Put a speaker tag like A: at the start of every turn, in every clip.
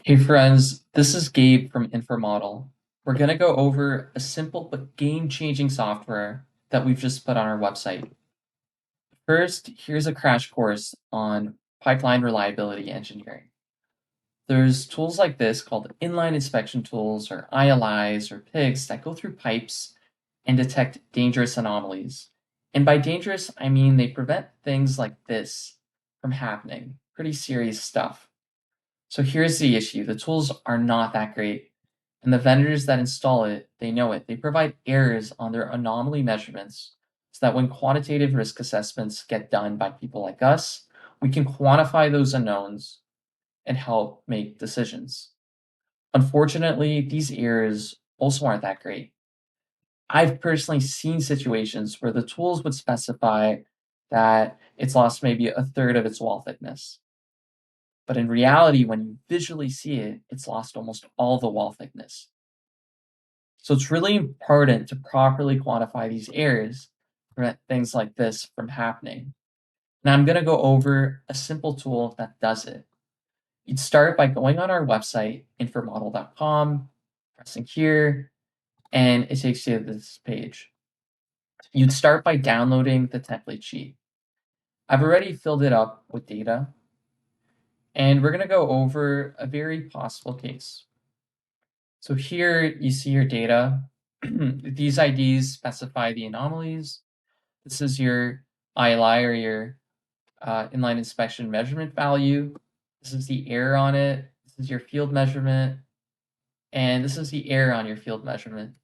A: Hey friends, this is Gabe from Infomodel. We're going to go over a simple but game-changing software that we've just put on our website. First, here's a crash course on pipeline reliability engineering. There's tools like this called inline inspection tools or ILIs or pigs that go through pipes and detect dangerous anomalies. And by dangerous, I mean they prevent things like this from happening. Pretty serious stuff. So here's the issue. The tools are not that great. And the vendors that install it, they know it. They provide errors on their anomaly measurements so that when quantitative risk assessments get done by people like us, we can quantify those unknowns and help make decisions. Unfortunately, these errors also aren't that great. I've personally seen situations where the tools would specify that it's lost maybe a third of its wall thickness. But in reality, when you visually see it, it's lost almost all the wall thickness. So it's really important to properly quantify these errors to prevent things like this from happening. Now I'm going to go over a simple tool that does it. You'd start by going on our website, infomodel.com, pressing here, and it takes you to this page. You'd start by downloading the template sheet. I've already filled it up with data, and we're going to go over a very possible case. So here you see your data. These IDs specify the anomalies. This is your ILI or your inline inspection measurement value. This is the error on it. This is your field measurement. And this is the error on your field measurement.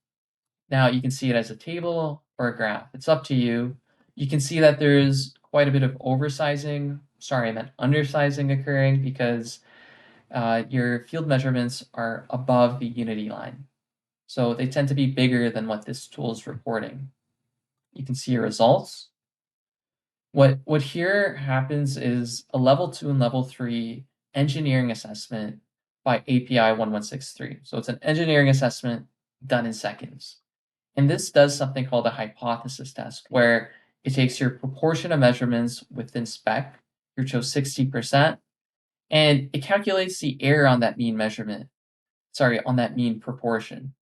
A: Now you can see it as a table or a graph. It's up to you. You can see that there's quite a bit of oversizing. Sorry, I meant undersizing occurring because your field measurements are above the unity line. So they tend to be bigger than what this tool is reporting. You can see your results. What here happens is a level 2 and level 3 engineering assessment by API 1163. So it's an engineering assessment done in seconds. And this does something called a hypothesis test, where it takes your proportion of measurements within spec, you chose 60%, and it calculates the error on that mean measurement, sorry, on that mean proportion.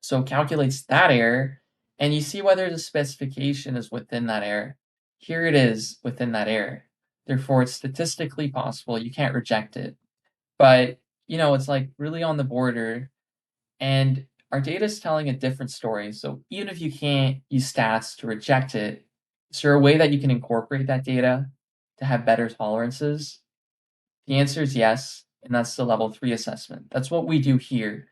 A: So it calculates that error, and you see whether the specification is within that error. Here it is within that error. Therefore, it's statistically possible. You can't reject it. But, it's like really on the border, and our data is telling a different story. So even if you can't use stats to reject it, is there a way that you can incorporate that data to have better tolerances? The answer is yes, and that's the level 3 assessment. That's what we do here.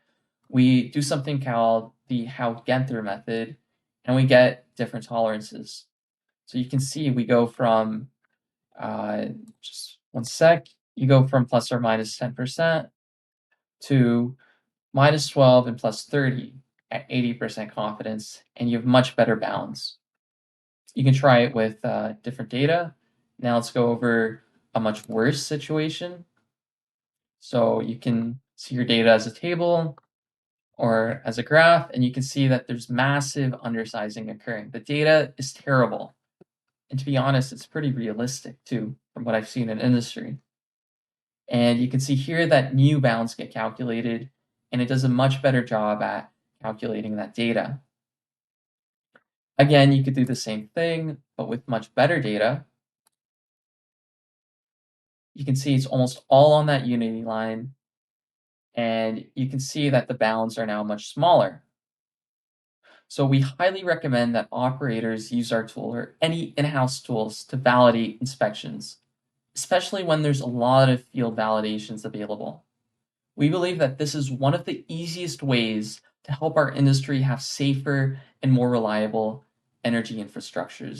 A: We do something called the Howe-Genther method, and we get different tolerances. So you can see we go from, just one sec, you go from plus or minus 10% to minus 12 and plus 30 at 80% confidence, and you have much better bounds. You can try it with different data. Now let's go over a much worse situation. So you can see your data as a table or as a graph, and you can see that there's massive undersizing occurring. The data is terrible. And to be honest, it's pretty realistic too, from what I've seen in industry. And you can see here that new bounds get calculated, and it does a much better job at calculating that data. Again, you could do the same thing, but with much better data. You can see it's almost all on that unity line, and you can see that the bounds are now much smaller. So we highly recommend that operators use our tool or any in-house tools to validate inspections, especially when there's a lot of field validations available. We believe that this is one of the easiest ways to help our industry have safer and more reliable energy infrastructures.